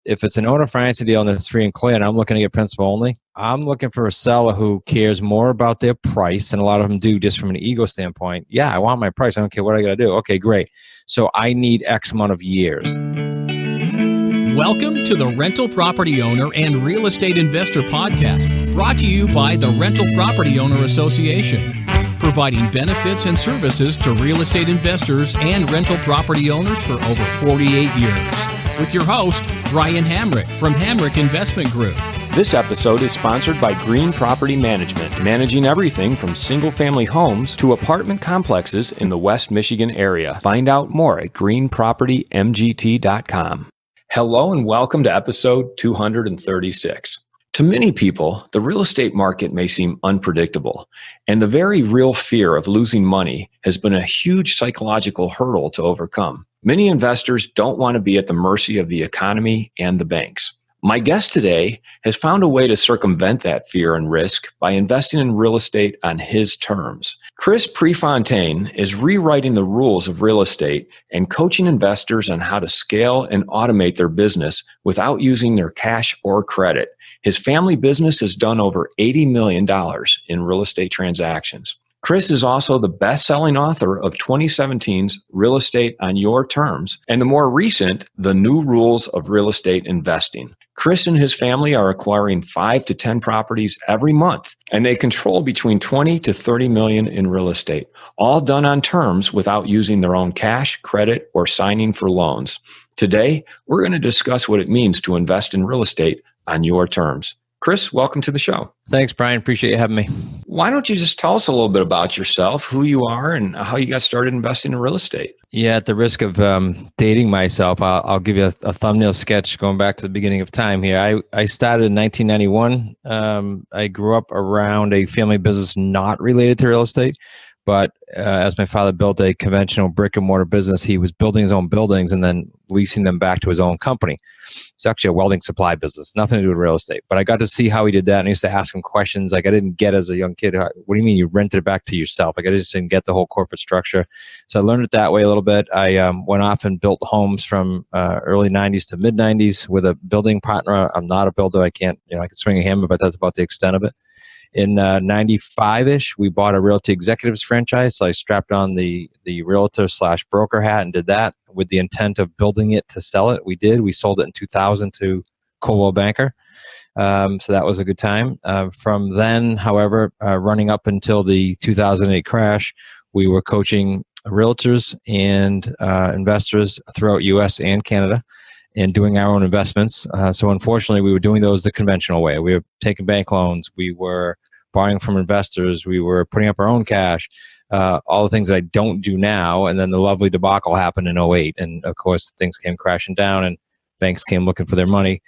if it's an owner financing deal and it's free and clear and I'm looking to get principal only, I'm looking for a seller who cares more about their price, and a lot of them do just from an ego standpoint. Yeah, I want my price. I don't care what I got to do. Okay, great. So I need X amount of years. Welcome to the Rental Property Owner and Real Estate Investor Podcast, brought to you by the Rental Property Owner Association, providing benefits and services to real estate investors and rental property owners for over 48 years. With your host, Brian Hamrick from Hamrick Investment Group. This episode is sponsored by Green Property Management, managing everything from single-family homes to apartment complexes in the West Michigan area. Find out more at greenpropertymgt.com. Hello and welcome to episode 236. To many people, the real estate market may seem unpredictable, and the very real fear of losing money has been a huge psychological hurdle to overcome. Many investors don't want to be at the mercy of the economy and the banks. My guest today has found a way to circumvent that fear and risk by investing in real estate on his terms. Chris Prefontaine is rewriting the rules of real estate and coaching investors on how to scale and automate their business without using their cash or credit. His family business has done over $80 million in real estate transactions. Chris is also the best-selling author of 2017's Real Estate on Your Terms and the more recent, The New Rules of Real Estate Investing. Chris and his family are acquiring 5 to 10 properties every month, and they control between 20 to 30 million in real estate, all done on terms without using their own cash, credit, or signing for loans. Today, we're going to discuss what it means to invest in real estate on your terms. Chris, welcome to the show. Thanks, Brian. Appreciate you having me. Why don't you just tell us a little bit about yourself, who you are, and how you got started investing in real estate? Yeah, at the risk of dating myself, I'll give you a thumbnail sketch going back to the beginning of time here. I started in 1991. I grew up around a family business not related to real estate, but as my father built a conventional brick and mortar business, he was building his own buildings and then leasing them back to his own company. It's actually a welding supply business, nothing to do with real estate. But I got to see how he did that, and I used to ask him questions like I didn't get as a young kid. What do you mean you rented it back to yourself? Like I just didn't get the whole corporate structure. So I learned it that way a little bit. I went off and built homes from early 90s to mid 90s with a building partner. I'm not a builder. I can swing a hammer, but that's about the extent of it. In 95-ish, we bought a Realty Executives franchise. So I strapped on the realtor/broker hat and did that with the intent of building it to sell it. We did. We sold it in 2000 to Coldwell Banker. So that was a good time. From then, however, running up until the 2008 crash, we were coaching realtors and investors throughout U.S. and Canada and doing our own investments. So unfortunately, we were doing those the conventional way. We were taking bank loans. We were borrowing from investors. We were putting up our own cash, all the things that I don't do now. And then the lovely debacle happened in 08. And of course, things came crashing down and banks came looking for their money.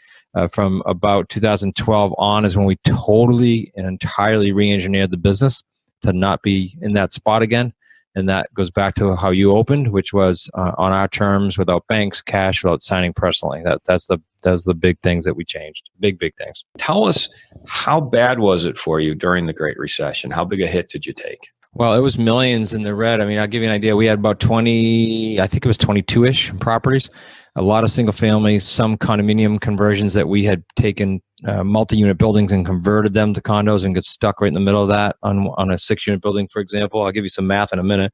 From about 2012 on is when we totally and entirely re-engineered the business to not be in that spot again. And that goes back to how you opened, which was on our terms, without banks, cash, without signing personally. That's the big things that we changed. Big things. Tell us, how bad was it for you during the Great Recession? How big a hit did you take? Well, it was millions in the red. I mean, I'll give you an idea. We had about 20, I think it was 22-ish properties, a lot of single families, some condominium conversions that we had taken multi-unit buildings and converted them to condos and get stuck right in the middle of that on a 6-unit building, for example. I'll give you some math in a minute.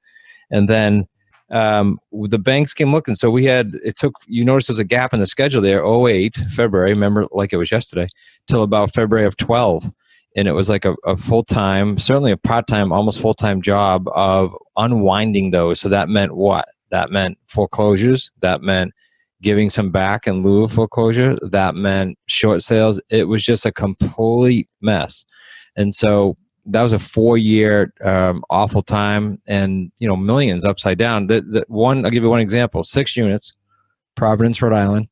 And then the banks came looking. So you notice there's a gap in the schedule there, 08, February, remember like it was yesterday, till about February of 12. And it was like a full-time, certainly a part-time, almost full-time job of unwinding those. So that meant what? That meant foreclosures. That meant giving some back in lieu of foreclosure. That meant short sales. It was just a complete mess. And so that was a 4-year awful time, and millions upside down. I'll give you one example. 6 units, Providence, Rhode Island,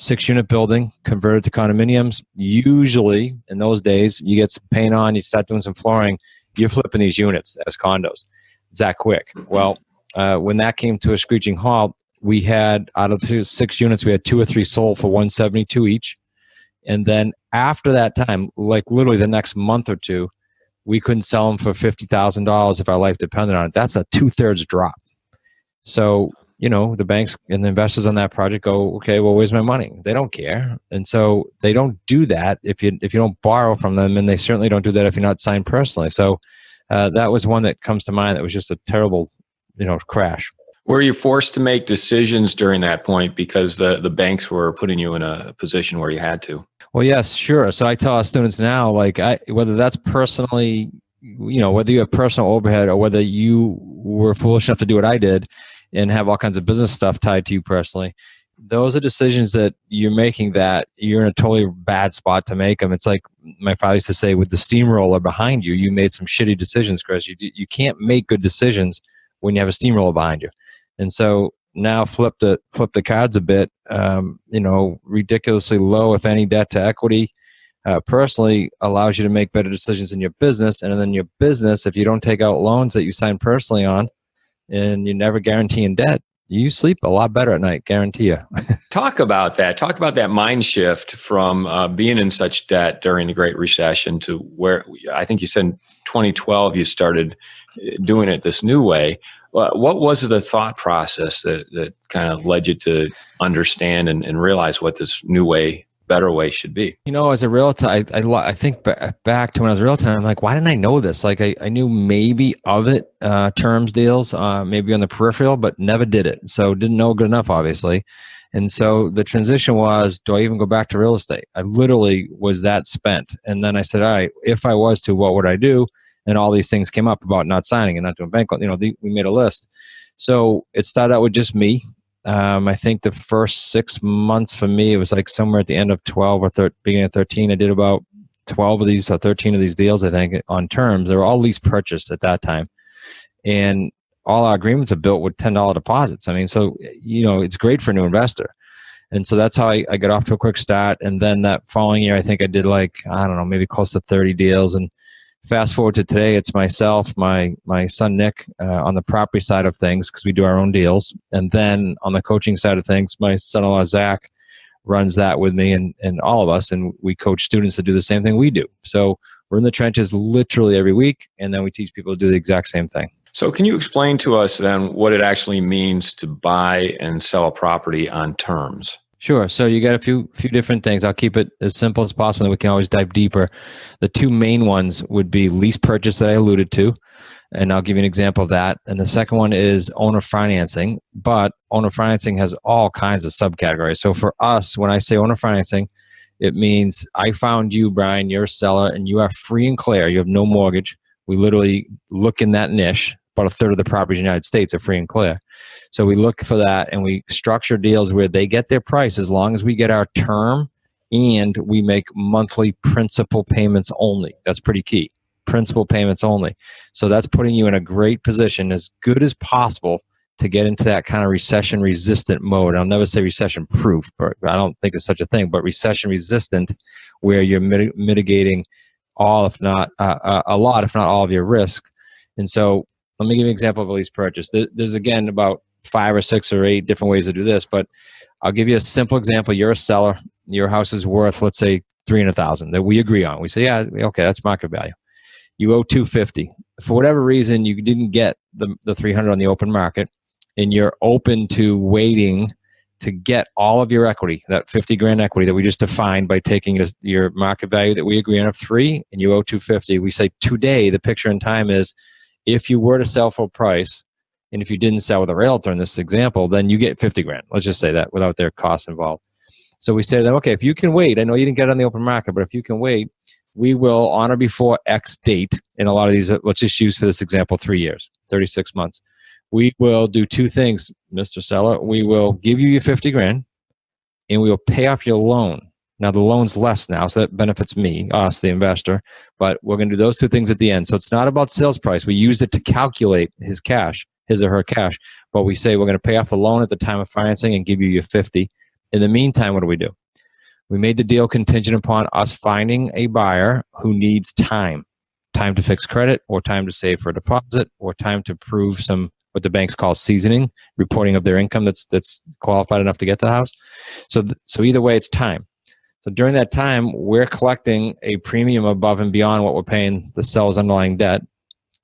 6-unit building converted to condominiums. Usually in those days, you get some paint on, you start doing some flooring, you're flipping these units as condos. It's that quick. Well, when that came to a screeching halt, we had, out of 6 units, we had 2 or 3 sold for $172 each. And then after that time, like literally the next month or two, we couldn't sell them for $50,000 if our life depended on it. That's a 2/3 drop. So the banks and the investors on that project go, okay, well, where's my money? They don't care. And so they don't do that if you don't borrow from them, and they certainly don't do that if you're not signed personally. So that was one that comes to mind that was just a terrible, crash. Were you forced to make decisions during that point because the banks were putting you in a position where you had to? Well, yes, sure. So I tell our students now, whether that's personally, whether you have personal overhead or whether you were foolish enough to do what I did and have all kinds of business stuff tied to you personally, those are decisions that you're making that you're in a totally bad spot to make them. It's like my father used to say, with the steamroller behind you, you made some shitty decisions, Chris. You can't make good decisions when you have a steamroller behind you. And so now flip the cards a bit, ridiculously low, if any, debt to equity personally allows you to make better decisions in your business. And then your business, if you don't take out loans that you sign personally on and you never guarantee in debt, you sleep a lot better at night, guarantee you. Talk about that. Talk about that mind shift from being in such debt during the Great Recession to where I think you said in 2012 you started doing it this new way. What was the thought process that kind of led you to understand and realize what this new way, better way should be? As a realtor, I think back to when I was a realtor, I'm like, why didn't I know this? Like I knew maybe of it, terms deals, maybe on the peripheral, but never did it. So didn't know good enough, obviously. And so the transition was, do I even go back to real estate? I literally was that spent. And then I said, all right, if I was to, what would I do? And all these things came up about not signing and not doing bank loan. We made a list. So it started out with just me. I think the first 6 months for me, it was like somewhere at the end of 12 or beginning of 13. I did about 12 of these or 13 of these deals, I think, on terms. They were all lease purchase at that time. And all our agreements are built with $10 deposits. I mean, so, it's great for a new investor. And so that's how I got off to a quick start. And then that following year, I think I did maybe close to 30 deals. And fast forward to today, it's myself, my son Nick on the property side of things, because we do our own deals. And then on the coaching side of things, my son-in-law Zach runs that with me and all of us. And we coach students to do the same thing we do. So we're in the trenches literally every week. And then we teach people to do the exact same thing. So can you explain to us then what it actually means to buy and sell a property on terms? Sure. So you got a few different things. I'll keep it as simple as possible, and we can always dive deeper. The two main ones would be lease purchase that I alluded to, and I'll give you an example of that. And the second one is owner financing, but owner financing has all kinds of subcategories. So for us, when I say owner financing, it means I found you, Brian, you're a seller, and you are free and clear. You have no mortgage. We literally look in that niche. About a third of the properties in the United States are free and clear. So we look for that, and we structure deals where they get their price as long as we get our term and we make monthly principal payments only. That's pretty key. Principal payments only. So that's putting you in a great position, as good as possible, to get into that kind of recession resistant mode. I'll never say recession proof, but I don't think there's such a thing, but recession resistant, where you're mitigating all, if not a lot, if not all of your risk. And so let me give you an example of a lease purchase. There's, again, about 5 or 6 or 8 different ways to do this, but I'll give you a simple example. You're a seller. Your house is worth, let's say, $300,000 that we agree on. We say, yeah, okay, that's market value. You owe $250. For whatever reason, you didn't get the $300 on the open market, and you're open to waiting to get all of your equity, that $50,000 equity that we just defined by taking your market value that we agree on of $3, and you owe $250. We say today, the picture in time is, if you were to sell full price, and if you didn't sell with a realtor in this example, then you get $50,000. Let's just say that without their costs involved. So we say that, okay, if you can wait, I know you didn't get it on the open market, but if you can wait, we will honor before X date. In a lot of these, let's just use for this example, 3 years, 36 months. We will do 2 things, Mr. Seller. We will give you your $50,000, and we will pay off your loan. Now, the loan's less now, so that benefits me, us, the investor, but we're going to do those 2 things at the end. So it's not about sales price. We use it to calculate his or her cash, but we say we're going to pay off the loan at the time of financing and give you your $50,000. In the meantime, what do? We made the deal contingent upon us finding a buyer who needs time to fix credit, or time to save for a deposit, or time to prove some, what the banks call seasoning, reporting of their income that's qualified enough to get the house. So either way, it's time. So during that time, we're collecting a premium above and beyond what we're paying the seller's underlying debt.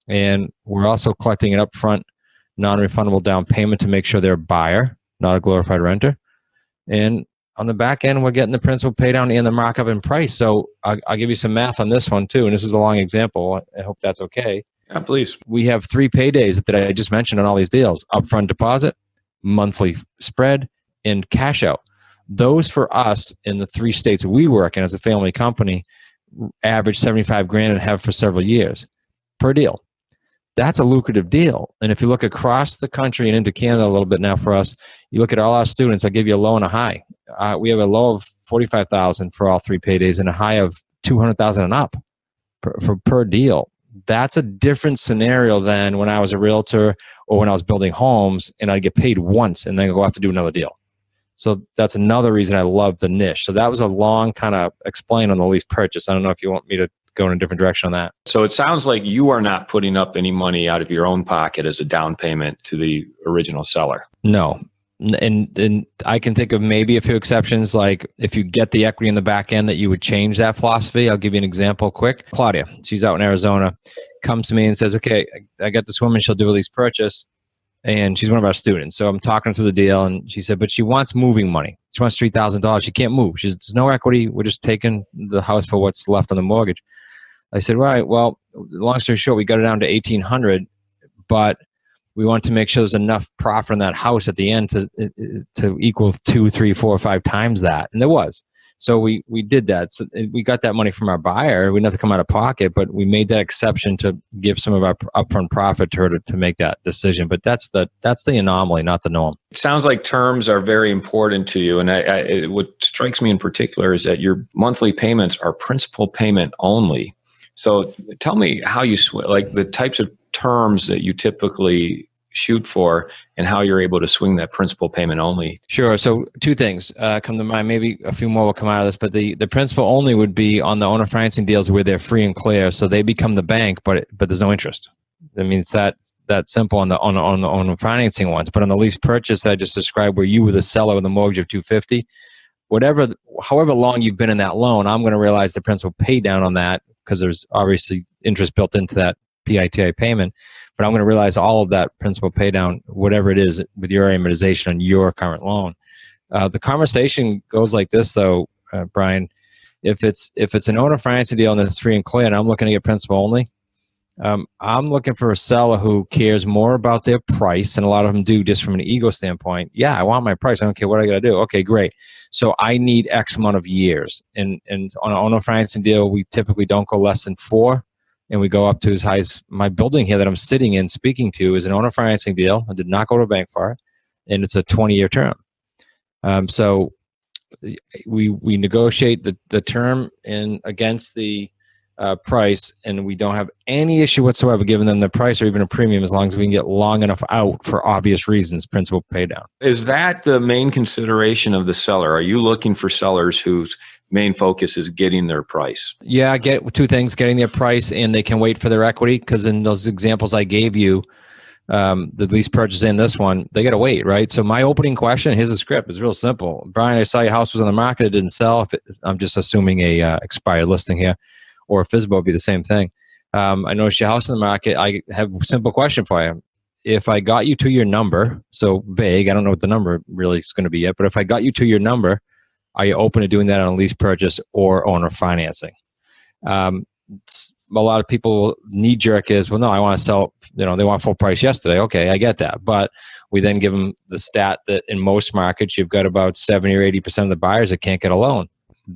And we're also collecting an upfront non-refundable down payment to make sure they're a buyer, not a glorified renter. And on the back end, we're getting the principal pay down and the markup in price. So I'll give you some math on this one too. And this is a long example. I hope that's okay. Yeah, please. We have 3 paydays that I just mentioned on all these deals: upfront deposit, monthly spread, and cash out. Those for us in the 3 states we work in as a family company average 75 grand and have for several years per deal. That's a lucrative deal. And if you look across the country and into Canada a little bit now for us, you look at all our students, I'll give you a low and a high. We have a low of 45,000 for all 3 paydays and a high of 200,000 and up per deal. That's a different scenario than when I was a realtor or when I was building homes and I'd get paid once and then go have to do another deal. So that's another reason I love the niche. So that was a long kind of explain on the lease purchase. I don't know if you want me to go in a different direction on that. So it sounds like you are not putting up any money out of your own pocket as a down payment to the original seller. No. And I can think of maybe a few exceptions, like if you get the equity in the back end that you would change that philosophy. I'll give you an example quick. Claudia, she's out in Arizona, comes to me and says, okay, I got this woman, she'll do a lease purchase. And she's one of our students. So I'm talking through the deal and she said, but she wants moving money. She wants $3,000. She can't move. There's no equity. We're just taking the house for what's left on the mortgage. I said, right, well, long story short, we got it down to $1,800, but we want to make sure there's enough profit in that house at the end to equal 2, 3, 4, 5 times that. And there was. So we did that. So we got that money from our buyer. We didn't have to come out of pocket, but we made that exception to give some of our upfront profit to her to make that decision. But that's the anomaly, not the norm. It sounds like terms are very important to you. And what strikes me in particular is that your monthly payments are principal payment only. So tell me how you like the types of terms that you typically shoot for and how you're able to swing that principal payment only. Sure. So 2 things come to mind. Maybe a few more will come out of this, but the principal only would be on the owner financing deals where they're free and clear. So they become the bank, but there's no interest. I mean, it's that simple on the owner financing ones. But on the lease purchase that I just described, where you were the seller with a mortgage of $250, however long you've been in that loan, I'm going to realize the principal pay down on that because there's obviously interest built into that PITI payment. But I'm going to realize all of that principal pay down, whatever it is, with your amortization on your current loan. The conversation goes like this, though, Brian. If it's an owner financing deal and it's free and clear, and I'm looking to get principal only, I'm looking for a seller who cares more about their price, and a lot of them do just from an ego standpoint. Yeah, I want my price. I don't care what I got to do. Okay, great. So I need X amount of years. And on an owner financing deal, we typically don't go less than 4. And we go up to as high as my building here that I'm sitting in speaking to is an owner financing deal. I did not go to a bank for it. And it's a 20-year term. So we negotiate the term against the price, and we don't have any issue whatsoever giving them the price or even a premium as long as we can get long enough out for obvious reasons, principal pay down. Is that the main consideration of the seller? Are you looking for sellers whose main focus is getting their price? Yeah, I get 2 things: getting their price, and they can wait for their equity. Because in those examples I gave you, the lease purchase and this one, they got to wait, right? So my opening question, here's a script, is real simple. Brian, I saw your house was on the market, it didn't sell. I'm just assuming a expired listing here, or a FSBO would be the same thing. I noticed your house in the market. I have a simple question for you. If I got you to your number, so vague, I don't know what the number really is going to be yet, but if I got you to your number, are you open to doing that on a lease purchase or owner financing? A lot of people knee jerk is, well, no, I want to sell, they want full price yesterday. Okay, I get that. But we then give them the stat that in most markets, you've got about 70 or 80% of the buyers that can't get a loan.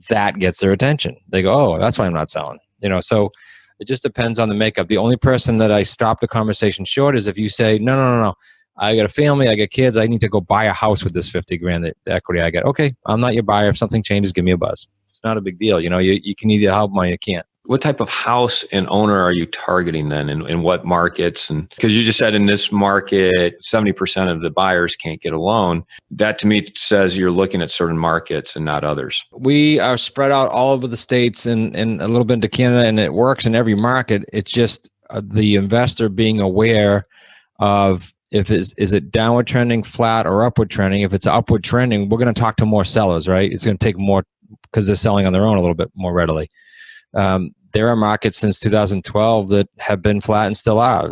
That gets their attention. They go, oh, that's why I'm not selling. So it just depends on the makeup. The only person that I stop the conversation short is if you say, no. I got a family, I got kids, I need to go buy a house with this 50 grand, the equity I get. Okay, I'm not your buyer. If something changes, give me a buzz. It's not a big deal. You can either help them or you can't. What type of house and owner are you targeting then, in what markets? And because you just said in this market, 70% of the buyers can't get a loan. That to me says you're looking at certain markets and not others. We are spread out all over the states and a little bit into Canada, and it works in every market. It's just the investor being aware of, is it downward trending, flat, or upward trending? If it's upward trending, we're going to talk to more sellers, right? It's going to take more because they're selling on their own a little bit more readily. there are markets since 2012 that have been flat and still are.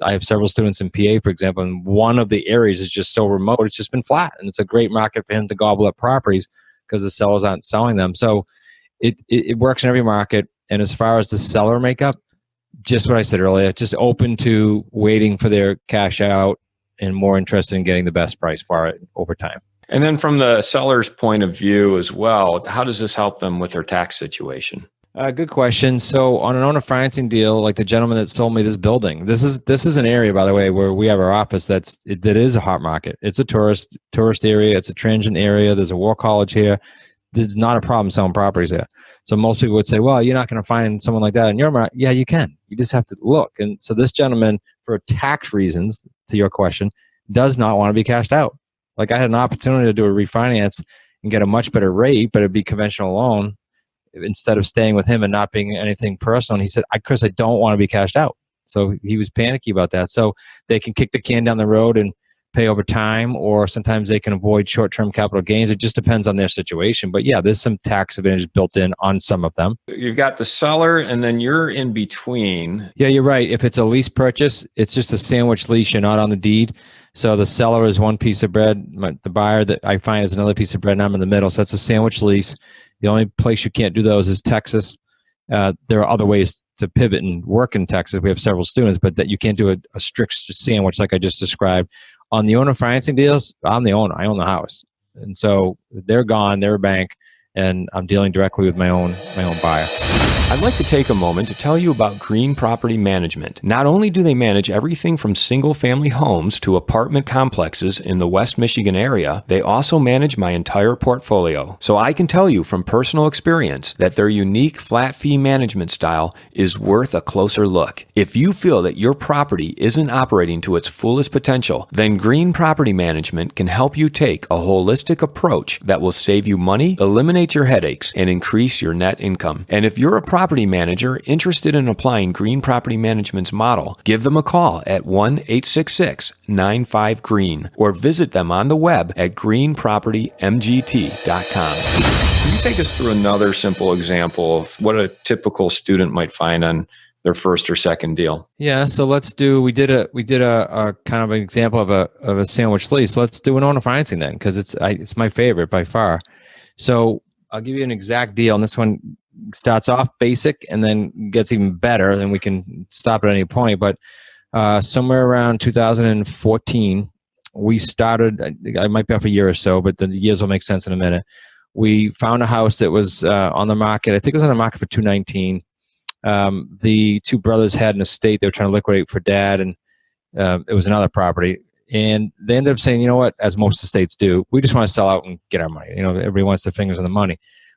I have several students in PA, for example, and one of the areas is just so remote, it's just been flat. And it's a great market for him to gobble up properties because the sellers aren't selling them. So it works in every market. And as far as the seller makeup, just what I said earlier, just open to waiting for their cash out and more interested in getting the best price for it over time. And then from the seller's point of view as well, how does this help them with their tax situation? Good question. So on an owner financing deal, like the gentleman that sold me this building, this is an area, by the way, where we have our office that is a hot market. It's a tourist area. It's a transient area. There's a war college here. There's not a problem selling properties there. So most people would say, well, you're not going to find someone like that in your market. Yeah, you can. You just have to look. And so this gentleman, for tax reasons, to your question, does not want to be cashed out. Like I had an opportunity to do a refinance and get a much better rate, but it'd be conventional loan instead of staying with him and not being anything personal. And he said, Chris, I don't want to be cashed out. So he was panicky about that. So they can kick the can down the road and pay over time, or sometimes they can avoid short-term capital gains. It just depends on their situation. But yeah, there's some tax advantage built in on some of them. You've got the seller and then you're in between. Yeah, you're right. If it's a lease purchase, it's just a sandwich lease. You're not on the deed. So the seller is one piece of bread. The buyer that I find is another piece of bread, and I'm in the middle. So that's a sandwich lease. The only place you can't do those is Texas. There are other ways to pivot and work in Texas. We have several students, but that you can't do a strict sandwich like I just described. On the owner financing deals, I'm the owner. I own the house. And so they're gone, they're a bank, and I'm dealing directly with my own buyer. I'd like to take a moment to tell you about Green Property Management. Not only do they manage everything from single-family homes to apartment complexes in the West Michigan area, they also manage my entire portfolio. So I can tell you from personal experience that their unique flat fee management style is worth a closer look. If you feel that your property isn't operating to its fullest potential, then Green Property Management can help you take a holistic approach that will save you money, eliminate your headaches, and increase your net income. And if you're a property manager interested in applying Green Property Management's model, give them a call at 1-866-95-GREEN or visit them on the web at greenpropertymgt.com. Can you take us through another simple example of what a typical student might find on their first or second deal? Yeah, so we did a kind of an example of a sandwich lease. Let's do an owner financing then, because it's my favorite by far. So I'll give you an exact deal, and this one starts off basic and then gets even better, then we can stop at any point. But somewhere around 2014, we started, I might be off a year or so, but the years will make sense in a minute. We found a house that was on the market. I think it was on the market for $219. The two brothers had an estate they were trying to liquidate for dad, and it was another property. And they ended up saying, you know what, as most estates do, we just want to sell out and get our money. You know, everybody wants their fingers on the money.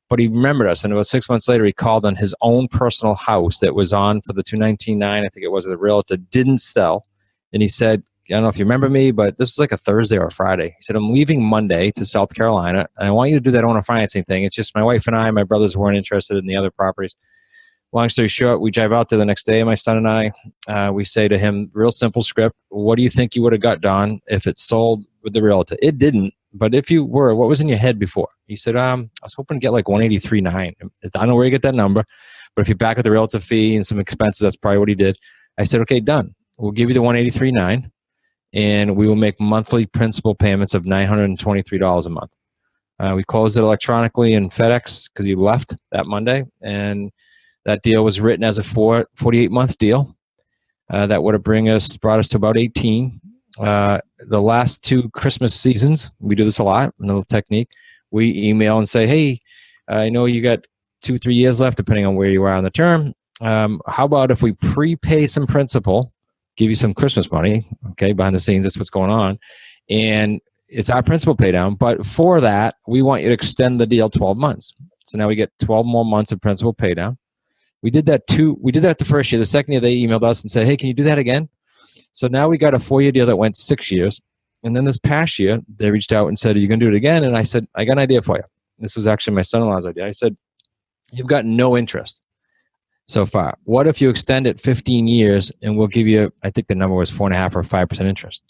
But he remembered us, and about 6 months later, he called on his own personal house that was on for the $219.9, I think it was, the realtor didn't sell. And he said, I don't know if you remember me, but this was like a Thursday or a Friday. He said, I'm leaving Monday to South Carolina, and I want you to do that owner financing thing. It's just my wife and I, my brothers weren't interested in the other properties. Long story short, we drive out there the next day, my son and I, we say to him, real simple script, what do you think you would have got, Don, if it sold with the realtor? It didn't, but if you were, what was in your head before? He said, I was hoping to get like $183.9. I don't know where you get that number, but if you back with the realtor fee and some expenses, that's probably what he did. I said, okay, done. We'll give you the $183.9, and we will make monthly principal payments of $923 a month. We closed it electronically in FedEx because he left that Monday, and that deal was written as a 48-month deal. That would have brought us to about 18. The last two Christmas seasons, we do this a lot, another technique. We email and say, hey, I know you got 2-3 years left, depending on where you are on the term. How about if we prepay some principal, give you some Christmas money, okay, behind the scenes, that's what's going on. And it's our principal pay down. But for that, we want you to extend the deal 12 months. So now we get 12 more months of principal pay down. We did that the first year. The second year, they emailed us and said, hey, can you do that again? So now we got a 4-year deal that went 6 years. And then this past year, they reached out and said, are you going to do it again? And I said, I got an idea for you. This was actually my son-in-law's idea. I said, you've got no interest so far. What if you extend it 15 years and we'll give you, I think the number was 4.5 or 5% interest.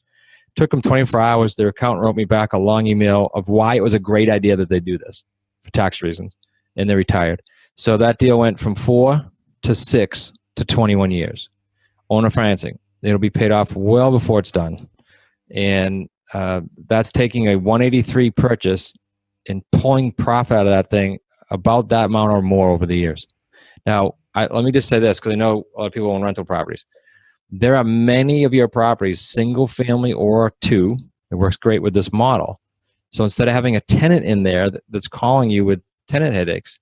Took them 24 hours. Their accountant wrote me back a long email of why it was a great idea that they do this for tax reasons. And they retired. So that deal went from 4 to 6 to 21 years. Owner financing. It'll be paid off well before it's done. And that's taking a 183 purchase and pulling profit out of that thing about that amount or more over the years. Now, let me just say this, because I know a lot of people own rental properties. There are many of your properties, single family or two, it works great with this model. So instead of having a tenant in there that's calling you with tenant headaches,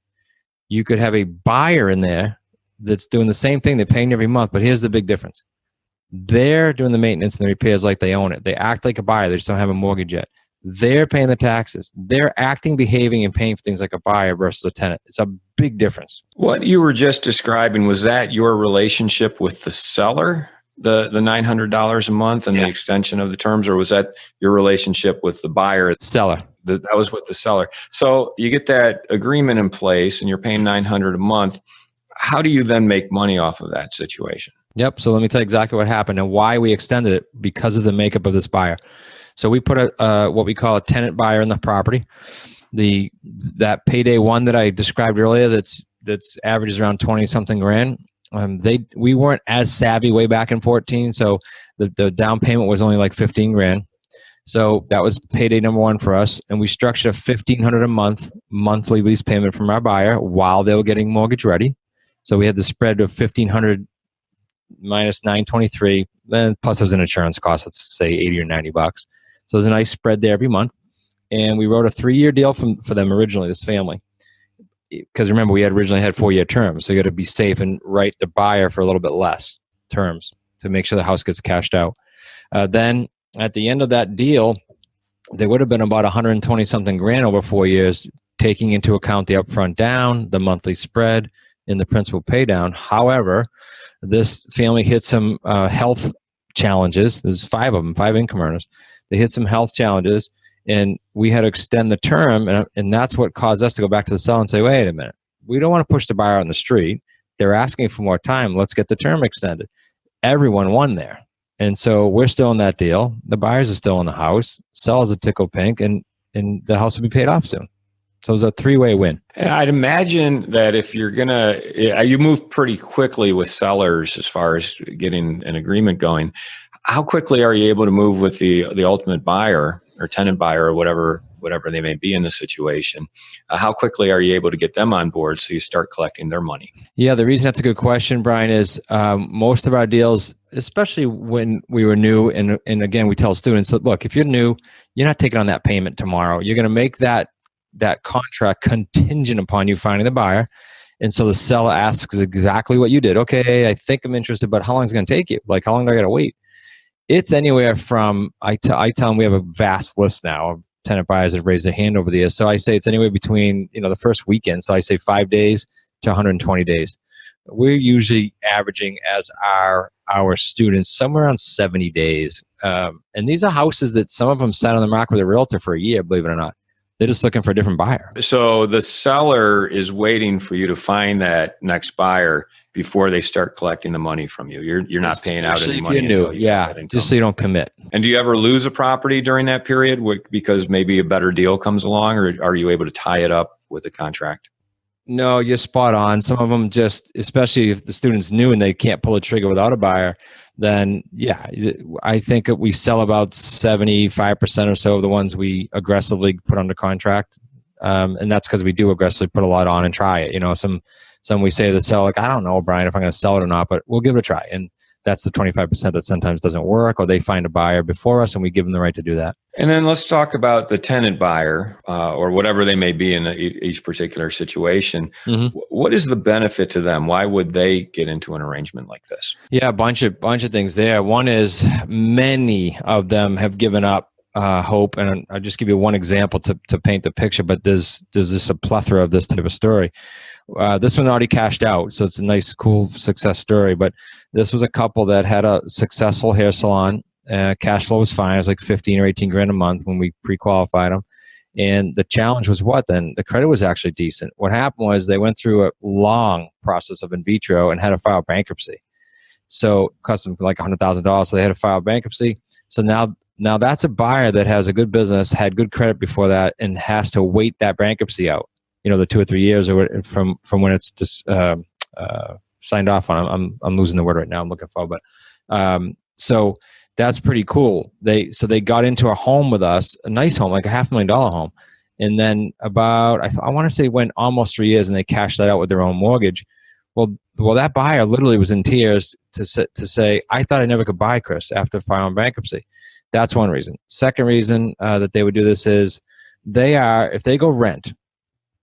you could have a buyer in there that's doing the same thing. They're paying every month, but here's the big difference. They're doing the maintenance and the repairs like they own it. They act like a buyer. They just don't have a mortgage yet. They're paying the taxes. They're acting, behaving, and paying for things like a buyer versus a tenant. It's a big difference. What you were just describing, was that your relationship with the seller, the $900 a month and the extension of the terms, or was that your relationship with the buyer? Seller. That was with the seller. So you get that agreement in place and you're paying $900 a month. How do you then make money off of that situation? Yep. So let me tell you exactly what happened and why we extended it, because of the makeup of this buyer. So we put what we call a tenant buyer in the property. That payday one that I described earlier, that's averages around 20 something grand. We weren't as savvy way back in 14, so the down payment was only like 15 grand. So that was payday number one for us, and we structured a $1,500 a month monthly lease payment from our buyer while they were getting mortgage ready. So we had the spread of $1,500 minus $923, then plus there's an insurance cost, let's say $80 or $90. So there's a nice spread there every month. And we wrote a 3-year deal for them originally, this family. Because remember, we had originally had 4-year terms. So you got to be safe and write the buyer for a little bit less terms to make sure the house gets cashed out. Then at the end of that deal, there would have been about 120 something grand over 4 years, taking into account the upfront down, the monthly spread, and the principal pay down. However, this family hit some health challenges. There's 5 of them, 5 income earners. They hit some health challenges, and we had to extend the term, and that's what caused us to go back to the seller and say, wait a minute, we don't want to push the buyer on the street. They're asking for more time. Let's get the term extended. Everyone won there. And so we're still in that deal. The buyers are still in the house. Sellers are tickled pink, and the house will be paid off soon. So it was a 3-way win. I'd imagine that if you're you move pretty quickly with sellers as far as getting an agreement going. How quickly are you able to move with the ultimate buyer or tenant buyer or whatever they may be in the situation? How quickly are you able to get them on board so you start collecting their money? Yeah, the reason that's a good question, Brian, is most of our deals, especially when we were new, and again, we tell students that, look, if you're new, you're not taking on that payment tomorrow. You're going to make that contract contingent upon you finding the buyer. And so the seller asks exactly what you did. Okay, I think I'm interested, but how long is it going to take you? Like, how long do I got to wait? It's anywhere from, I tell them we have a vast list now of tenant buyers that have raised their hand over the years. So I say it's anywhere between, the first weekend. So I say 5 days to 120 days. We're usually averaging as our students somewhere around 70 days. And these are houses that some of them sat on the market with a realtor for a year, believe it or not. They're just looking for a different buyer. So the seller is waiting for you to find that next buyer before they start collecting the money from you. You're not paying out any money. You're new. Just so you don't commit. And do you ever lose a property during that period because maybe a better deal comes along, or are you able to tie it up with a contract? No, you're spot on. Some of them just, especially if the student's new and they can't pull a trigger without a buyer, then yeah, I think we sell about 75% or so of the ones we aggressively put under contract. And that's because we do aggressively put a lot on and try it. Some we say to the seller, like, I don't know, Brian, if I'm going to sell it or not, but we'll give it a try. And that's the 25% that sometimes doesn't work, or they find a buyer before us and we give them the right to do that. And then let's talk about the tenant buyer or whatever they may be in each particular situation. Mm-hmm. What is the benefit to them? Why would they get into an arrangement like this? Yeah, a bunch of things there. One is many of them have given up hope. And I'll just give you one example to paint the picture, but there's just a plethora of this type of story. This one already cashed out, so it's a nice, cool success story. But this was a couple that had a successful hair salon. Cash flow was fine. It was like 15 or 18 grand a month when we pre-qualified them. And the challenge was what then? The credit was actually decent. What happened was they went through a long process of in vitro and had to file bankruptcy. So it cost them like $100,000. So they had to file bankruptcy. So now that's a buyer that has a good business, had good credit before that, and has to wait that bankruptcy out. The 2 or 3 years or from when it's signed off on. I'm losing the word right now. I'm looking for, but so that's pretty cool. They got into a home with us, a nice home, like a $500,000 home. And then about, I want to say went almost 3 years, and they cashed that out with their own mortgage. Well, that buyer literally was in tears to say, I thought I never could buy, Chris, after filing bankruptcy. That's one reason. Second reason that they would do this is if they go rent,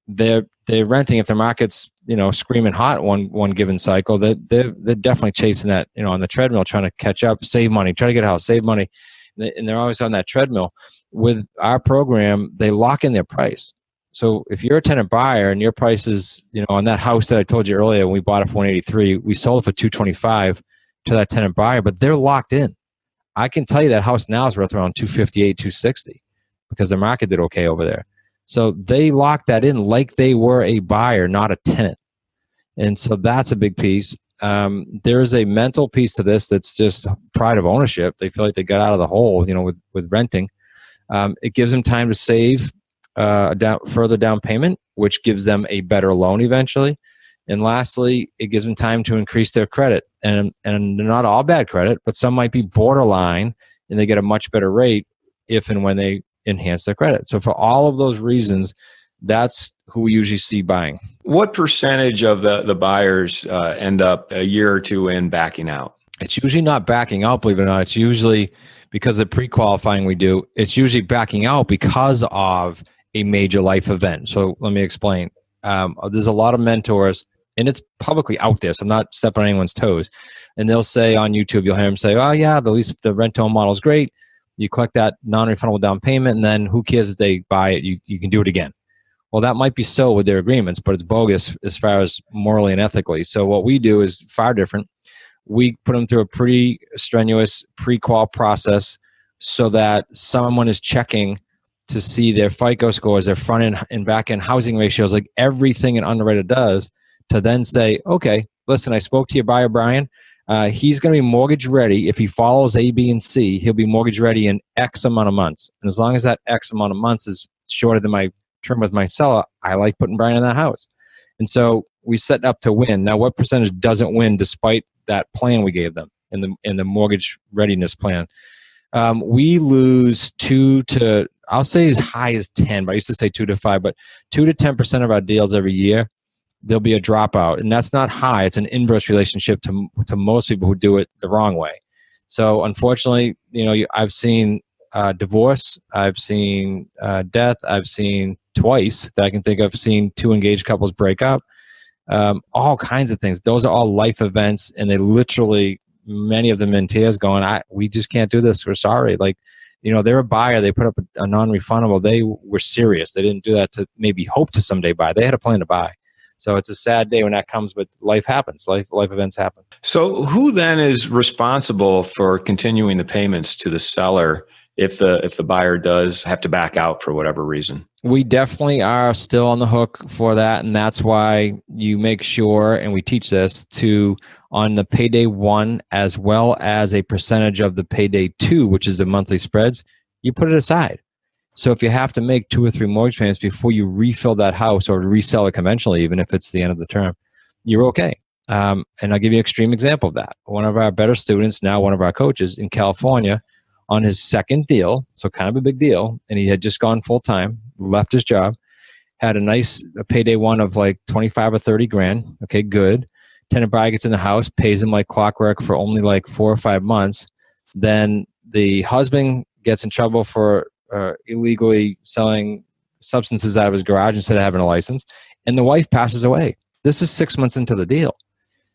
they're renting. If the market's screaming hot one given cycle, they're definitely chasing that on the treadmill, trying to catch up, save money, try to get a house, save money, and they're always on that treadmill. With our program, they lock in their price. So if you're a tenant buyer and your price is on that house that I told you earlier, when we bought it for $183, we sold it for $225 to that tenant buyer, but they're locked in. I can tell you that house now is worth around $258, $260 because the market did okay over there. So they locked that in like they were a buyer, not a tenant. And so that's a big piece. There is a mental piece to this that's just pride of ownership. They feel like they got out of the hole, with renting. It gives them time to save further down payment, which gives them a better loan eventually. And lastly, it gives them time to increase their credit. And they're not all bad credit, but some might be borderline, and they get a much better rate if and when they enhance their credit. So for all of those reasons, that's who we usually see buying. What percentage of the buyers end up a year or two in backing out? It's usually not backing out, believe it or not. It's usually because of the pre-qualifying we do. It's usually backing out because of a major life event. So let me explain. There's a lot of mentors, and it's publicly out there, so I'm not stepping on anyone's toes. And they'll say on YouTube, you'll hear them say, oh yeah, the rent-to-own model is great. You collect that non-refundable down payment, and then who cares if they buy it? You can do it again. Well, that might be so with their agreements, but it's bogus as far as morally and ethically. So what we do is far different. We put them through a pretty strenuous pre-qual process so that someone is checking to see their FICO scores, their front-end and back-end housing ratios, like everything an underwriter does, to then say, okay, listen, I spoke to your buyer, Brian. He's going to be mortgage ready. If he follows A, B, and C, he'll be mortgage ready in X amount of months. And as long as that X amount of months is shorter than my term with my seller, I like putting Brian in that house. And so we set up to win. Now, what percentage doesn't win despite that plan we gave them in the mortgage readiness plan? We lose 2 to, I'll say as high as 10, but I used to say 2 to 5, but 2 to 10% of our deals every year, there'll be a dropout. And that's not high. It's an inverse relationship to most people who do it the wrong way. So unfortunately, I've seen divorce, I've seen death, I've seen twice that I can think of, seen 2 engaged couples break up, all kinds of things. Those are all life events, and they literally, many of them in tears going, we just can't do this. We're sorry. Like, they're a buyer. They put up a non-refundable. They were serious. They didn't do that to maybe hope to someday buy. They had a plan to buy. So it's a sad day when that comes, but life happens. Life events happen. So who then is responsible for continuing the payments to the seller if the buyer does have to back out for whatever reason? We definitely are still on the hook for that, and that's why you make sure, and we teach this, on the payday 1 as well as a percentage of the payday 2, which is the monthly spreads, you put it aside. So if you have to make 2 or 3 mortgage payments before you refill that house or resell it conventionally, even if it's the end of the term, you're okay. And I'll give you an extreme example of that. One of our better students, now one of our coaches in California, on his second deal, so kind of a big deal, and he had just gone full-time, left his job, had a payday 1 of like 25 or 30 grand. Okay, good. Tenant buyer gets in the house, pays him like clockwork for only like 4 or 5 months. Then the husband gets in trouble for illegally selling substances out of his garage instead of having a license, and the wife passes away. This is 6 months into the deal.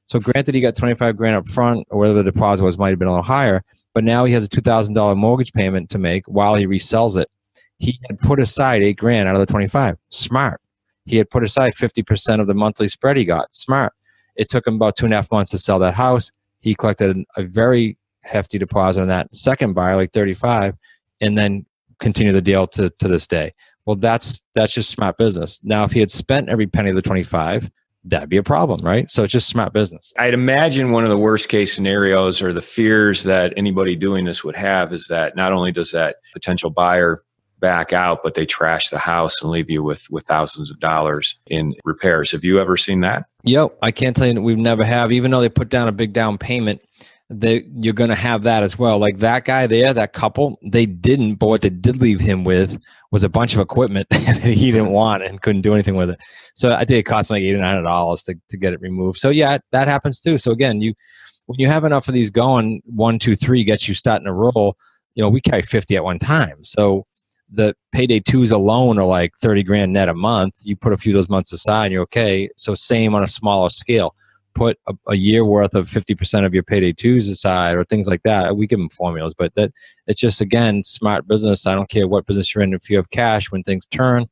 So granted, he got 25 grand up front, or whatever the deposit was, might have been a little higher, but now he has a $2,000 mortgage payment to make while he resells it. He had put aside 8 grand out of the 25. Smart. He had put aside 50% of the monthly spread he got. Smart. It took him about 2.5 months to sell that house. He collected a very hefty deposit on that second buyer, like 35, and then continue the deal to this day. Well, that's just smart business. Now, if he had spent every penny of the 25, that'd be a problem, right? So it's just smart business. I'd imagine one of the worst case scenarios, or the fears that anybody doing this would have, is that not only does that potential buyer back out, but they trash the house and leave you with thousands of dollars in repairs. Have you ever seen that? Yep. I can't tell you that we've never have, even though they put down a big down payment, you're going to have that as well. Like that guy there, that couple, they didn't, but what they did leave him with was a bunch of equipment that he didn't want and couldn't do anything with it. So I think it cost him like $800 to get it removed. So yeah, that happens too. So again, when you have enough of these going, 1, 2, 3 gets you starting to roll. We carry 50 at one time. So the payday twos alone are like 30 grand net a month. You put a few of those months aside and you're okay. So same on a smaller scale. Put a year worth of 50% of your payday twos aside or things like that. We give them formulas, but that it's just, again, smart business. I don't care what business you're in. If you have cash when things turn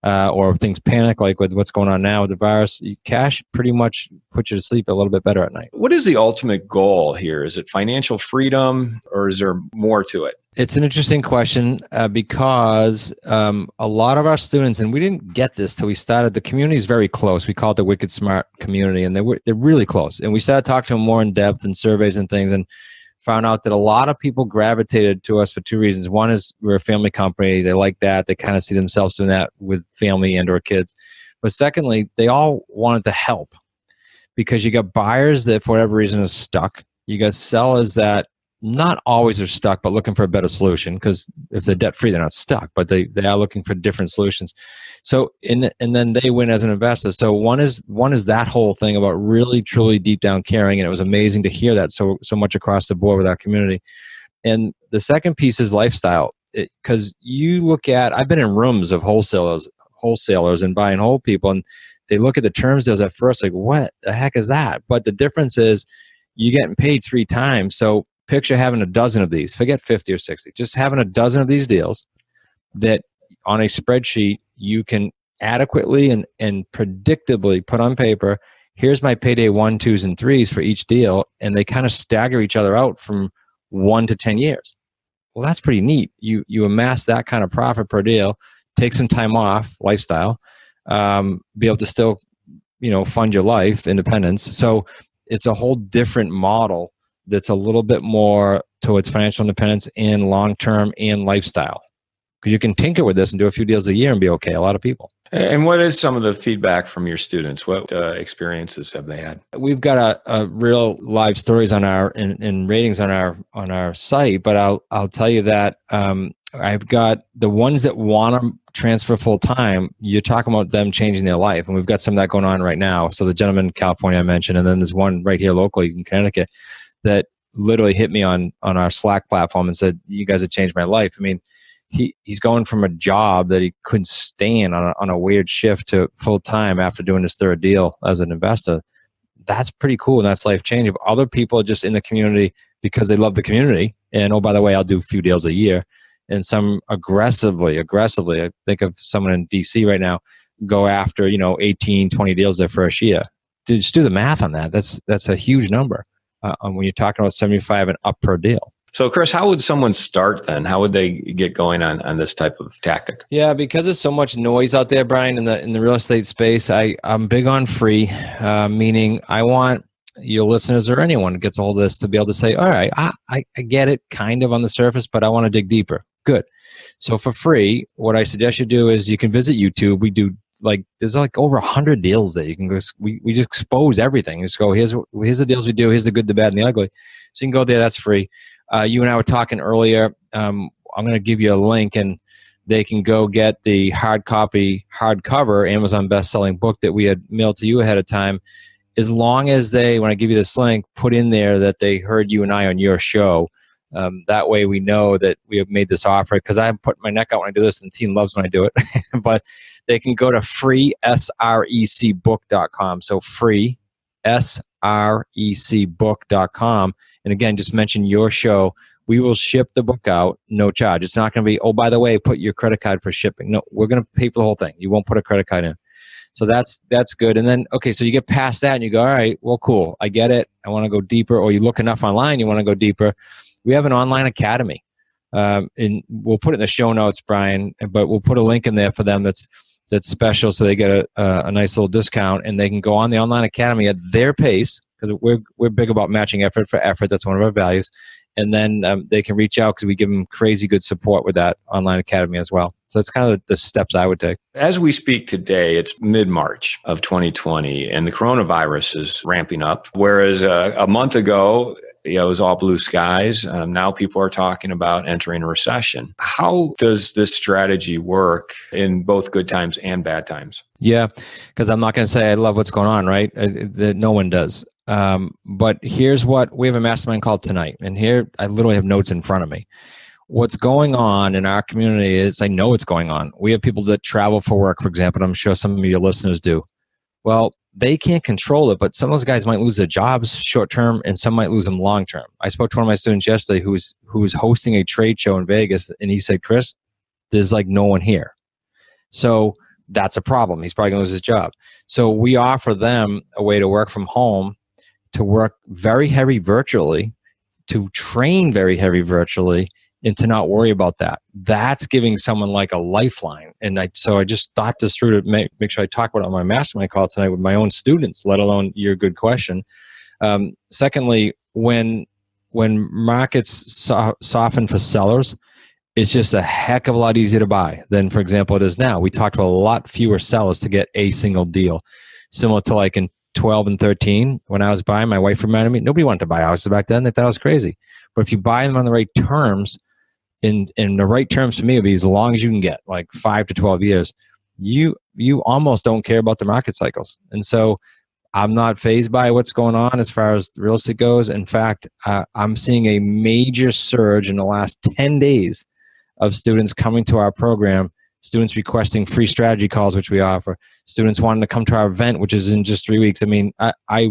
or things panic, like with what's going on now with the virus, cash pretty much puts you to sleep a little bit better at night. What is the ultimate goal here? Is it financial freedom or is there more to it? It's an interesting question because a lot of our students, and we didn't get this till we started, the community is very close. We call it the Wicked Smart community, and they're really close. And we started talking to them more in depth and surveys and things, and found out that a lot of people gravitated to us for two reasons. One is we're a family company. They like that. They kind of see themselves doing that with family and or kids. But secondly, they all wanted to help because you got buyers that for whatever reason are stuck. You got sellers that not always are stuck, but looking for a better solution, because if they're debt free, they're not stuck, but they are looking for different solutions. So, and then they win as an investor. So one is that whole thing about really, truly deep down caring. And it was amazing to hear that so much across the board with our community. And the second piece is lifestyle, because you look at, I've been in rooms of wholesalers and buy and hold people, and they look at the terms deals at first, like, what the heck is that? But the difference is you're getting paid 3 times. So picture having a dozen of these, forget 50 or 60, just having a dozen of these deals that on a spreadsheet you can adequately and predictably put on paper, here's my payday 1, 2s, and 3s for each deal, and they kind of stagger each other out from 1 to 10 years. Well, that's pretty neat. You amass that kind of profit per deal, take some time off, lifestyle, be able to still, fund your life, independence. So it's a whole different model that's a little bit more towards financial independence and long-term and lifestyle. Because you can tinker with this and do a few deals a year and be okay, a lot of people. And what is some of the feedback from your students? What experiences have they had? We've got a real live stories on our and ratings on our site, but I'll tell you that I've got the ones that want to transfer full time. You're talking about them changing their life, and we've got some of that going on right now. So the gentleman in California I mentioned, and then there's one right here locally in Connecticut that literally hit me on our Slack platform and said, "You guys have changed my life." I mean, he's going from a job that he couldn't stand on a weird shift to full time after doing his third deal as an investor. That's pretty cool, and that's life changing. Other people are just in the community because they love the community, and oh, by the way, I'll do a few deals a year. And some aggressively, I think of someone in DC right now, go after 18, 20 deals their first year. Just do the math on that. That's a huge number when you're talking about 75 and up per deal. So, Chris, how would someone start then? How would they get going on this type of tactic? Yeah, because there's so much noise out there, Brian, in the real estate space. I'm big on free, meaning I want your listeners or anyone who gets a hold of this to be able to say, all right, I get it kind of on the surface, but I want to dig deeper. Good. So for free, what I suggest you do is you can visit YouTube. We do there's over 100 deals there. You can go. We just expose everything. Just go, here's the deals we do. Here's the good, the bad, and the ugly. So you can go there. That's free. You and I were talking earlier. I'm going to give you a link, and they can go get the hard copy, hardcover Amazon best-selling book that we had mailed to you ahead of time. As long as they, when I give you this link, put in there that they heard you and I on your show. That way we know that we have made this offer, because I'm putting my neck out when I do this, and the team loves when I do it. But they can go to free, SRECbook.com. So free, SRECbook.com. And again, just mention your show. We will ship the book out, no charge. It's not going to be, oh, by the way, put your credit card for shipping. No, we're going to pay for the whole thing. You won't put a credit card in. So that's good. And then, okay, so you get past that and you go, all right, well, cool. I get it. I want to go deeper. Or you look enough online, you want to go deeper. We have an online academy. And we'll put it in the show notes, Brian, but we'll put a link in there for them that's special, so they get a nice little discount, and they can go on the online academy at their pace, because we're big about matching effort for effort. That's one of our values. And then they can reach out because we give them crazy good support with that online academy as well. So that's kind of the steps I would take. As we speak today, it's mid-March of 2020, and the coronavirus is ramping up. Whereas a month ago, it was all blue skies. Now people are talking about entering a recession. How does this strategy work in both good times and bad times? Yeah, because I'm not going to say I love what's going on, right? No one does. But here's what we have a mastermind called tonight. And here I literally have notes in front of me. What's going on in our community is, I know what's going on. We have people that travel for work, for example. I'm sure some of your listeners do. Well, they can't control it, but some of those guys might lose their jobs short term and some might lose them long term. I spoke to one of my students yesterday who was hosting a trade show in Vegas, and he said, Chris, there's like no one here. So that's a problem. He's probably going to lose his job. So we offer them a way to work from home, to work very heavy virtually, to train very heavy virtually, and to not worry about that. That's giving someone like a lifeline. And so I just thought this through to make sure I talk about it on my mastermind call tonight with my own students, let alone your good question. Secondly, when markets soften for sellers, it's just a heck of a lot easier to buy than, for example, it is now. We talked to a lot fewer sellers to get a single deal. Similar to like in 12 and 13, when I was buying, my wife reminded me, nobody wanted to buy houses back then. They thought I was crazy. But if you buy them on the right terms, in the right terms for me would be as long as you can get, like 5 to 12 years, you almost don't care about the market cycles. And so I'm not fazed by what's going on as far as real estate goes. In fact, I'm seeing a major surge in the last 10 days of students coming to our program, students requesting free strategy calls, which we offer, students wanting to come to our event, which is in just 3 weeks. I mean, I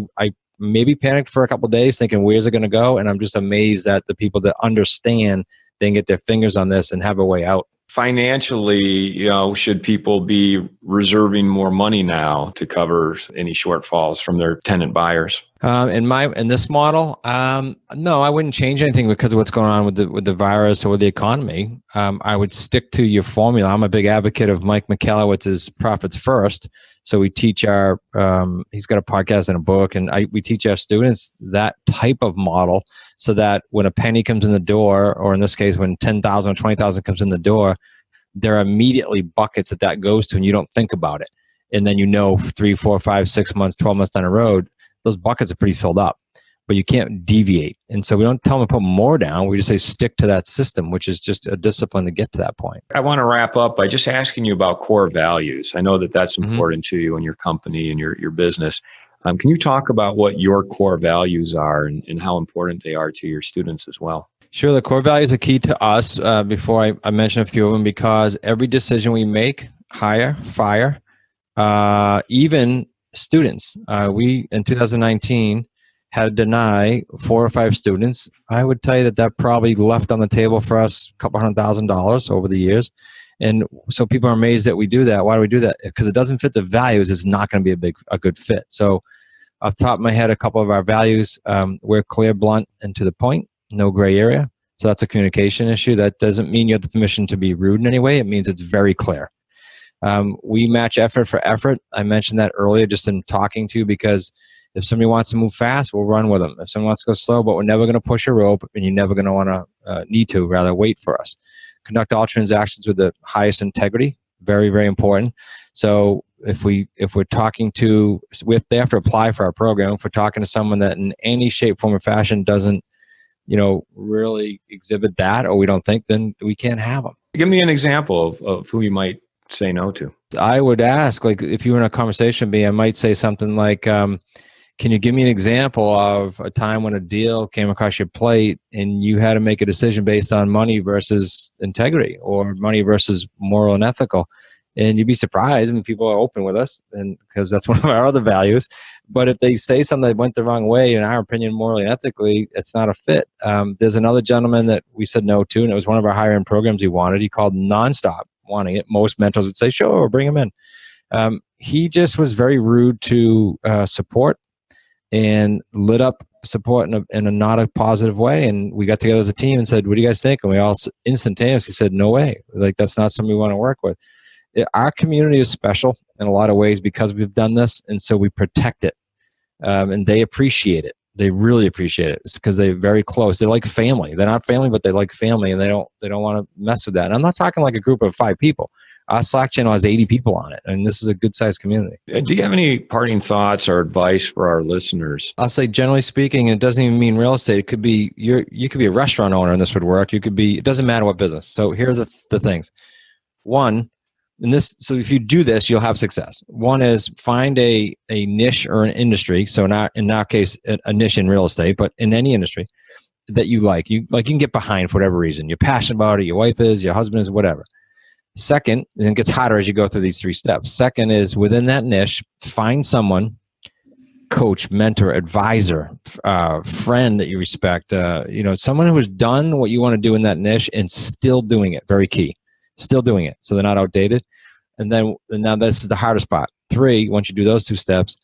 maybe panicked for a couple of days thinking, where's it going to go? And I'm just amazed at the people that understand they can get their fingers on this and have a way out. Financially, should people be reserving more money now to cover any shortfalls from their tenant buyers? In this model, no, I wouldn't change anything because of what's going on with the virus or with the economy. I would stick to your formula. I'm a big advocate of Mike Michalowicz's Profits First. So we teach he's got a podcast and a book, and we teach our students that type of model so that when a penny comes in the door, or in this case, when 10,000 or 20,000 comes in the door, there are immediately buckets that goes to, and you don't think about it. And then 3, 4, 5, 6 months, 12 months down the road, those buckets are pretty filled up, but you can't deviate. And so we don't tell them to put more down. We just say stick to that system, which is just a discipline to get to that point. I want to wrap up by just asking you about core values. I know that that's important to you and your company and your business. Can you talk about what your core values are and how important they are to your students as well? Sure. The core values are key to us. Before I mention a few of them, because every decision we make, hire, fire, even students. We, in 2019, had to deny 4 or 5 students. I would tell you that probably left on the table for us a couple $100,000 over the years. And so people are amazed that we do that. Why do we do that? Because it doesn't fit the values. It's not going to be a good fit. So off the top of my head, a couple of our values, we're clear, blunt, and to the point, no gray area. So that's a communication issue. That doesn't mean you have the permission to be rude in any way. It means it's very clear. We match effort for effort. I mentioned that earlier just in talking to you, because if somebody wants to move fast, we'll run with them. If someone wants to go slow, but we're never going to push a rope, and you're never going to want to rather wait for us. Conduct all transactions with the highest integrity. Very, very important. So if we're talking to, they have to apply for our program. If we're talking to someone that in any shape, form, or fashion doesn't, really exhibit that, or we don't think, then we can't have them. Give me an example of who you might say no to. I would ask, like, if you were in a conversation with me, I might say something like, can you give me an example of a time when a deal came across your plate and you had to make a decision based on money versus integrity, or money versus moral and ethical? And you'd be surprised. I mean, people are open with us, and because that's one of our other values. But if they say something that went the wrong way, in our opinion, morally and ethically, it's not a fit. There's another gentleman that we said no to, and it was one of our higher end programs he wanted. He called nonstop wanting it. Most mentors would say, sure, bring him in. He just was very rude to support and lit up support in a not a positive way. And we got together as a team and said, what do you guys think? And we all instantaneously said, no way. Like, that's not something we want to work with. Our community is special in a lot of ways because we've done this, and so we protect it. And they appreciate it. They really appreciate it. It's because they're very close. They're like family. They're not family, but they like family, and they don't want to mess with that. And I'm not talking like a group of 5 people. Our Slack channel has 80 people on it, and this is a good sized community. Do you have any parting thoughts or advice for our listeners? I'll say, generally speaking, it doesn't even mean real estate. It could be you could be a restaurant owner, and this would work. You could be. It doesn't matter what business. So here are the things. One, and this. So if you do this, you'll have success. One is find a niche or an industry. So not in our case a niche in real estate, but in any industry that you like. You can get behind for whatever reason. You're passionate about it. Your wife is. Your husband is. Whatever. Second, and it gets hotter as you go through these 3 steps. Second is within that niche, find someone, coach, mentor, advisor, friend that you respect, someone who has done what you want to do in that niche and still doing it. Very key. Still doing it. So they're not outdated. And now this is the hardest part. 3, once you do those 2 steps,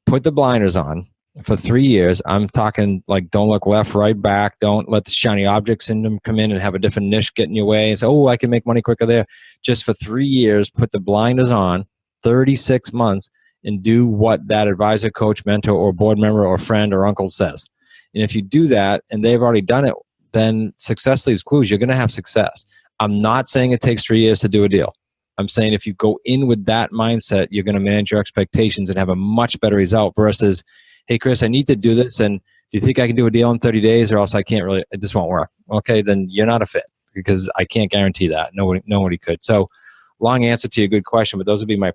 put the blinders on for 3 years. I'm talking like don't look left, right, back. Don't let the shiny objects in them come in and have a different niche get in your way and say, oh, I can make money quicker there. Just for 3 years, put the blinders on, 36 months, and do what that advisor, coach, mentor, or board member or friend or uncle says. And if you do that and they've already done it, then success leaves clues. You're going to have success. I'm not saying it takes 3 years to do a deal. I'm saying if you go in with that mindset, you're going to manage your expectations and have a much better result versus, hey, Chris, I need to do this, and do you think I can do a deal in 30 days or else I can't really, it just won't work. Okay, then you're not a fit because I can't guarantee that. Nobody could. So long answer to your good question, but those would be my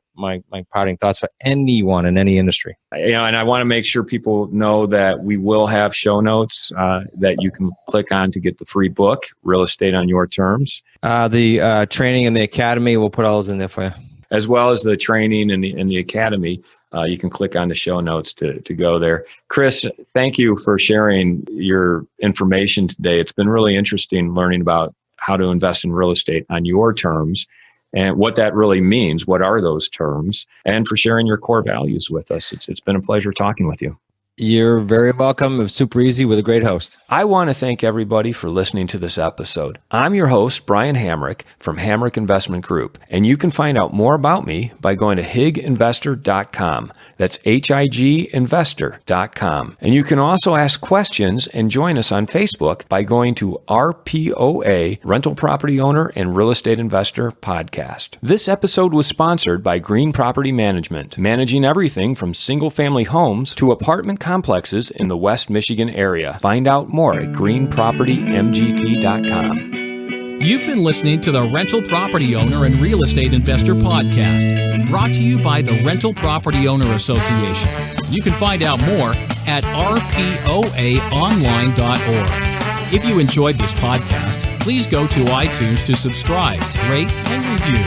parting thoughts for anyone in any industry. And I want to make sure people know that we will have show notes that you can click on to get the free book, Real Estate on Your Terms. The training in the academy, we'll put all those in there for you. As well as the training in the academy. You can click on the show notes to go there. Chris, thank you for sharing your information today. It's been really interesting learning about how to invest in real estate on your terms and what that really means. What are those terms? And for sharing your core values with us. It's been a pleasure talking with you. You're very welcome. It was super easy with a great host. I want to thank everybody for listening to this episode. I'm your host, Brian Hamrick from Hamrick Investment Group, and you can find out more about me by going to higinvestor.com. That's higinvestor.com. And you can also ask questions and join us on Facebook by going to RPOA, Rental Property Owner and Real Estate Investor Podcast. This episode was sponsored by Green Property Management, managing everything from single-family homes to apartment complexes in the West Michigan area. Find out more at greenpropertymgt.com. You've been listening to the Rental Property Owner and Real Estate Investor Podcast, brought to you by the Rental Property Owner Association. You can find out more at rpoaonline.org. If you enjoyed this podcast, please go to iTunes to subscribe, rate, and review.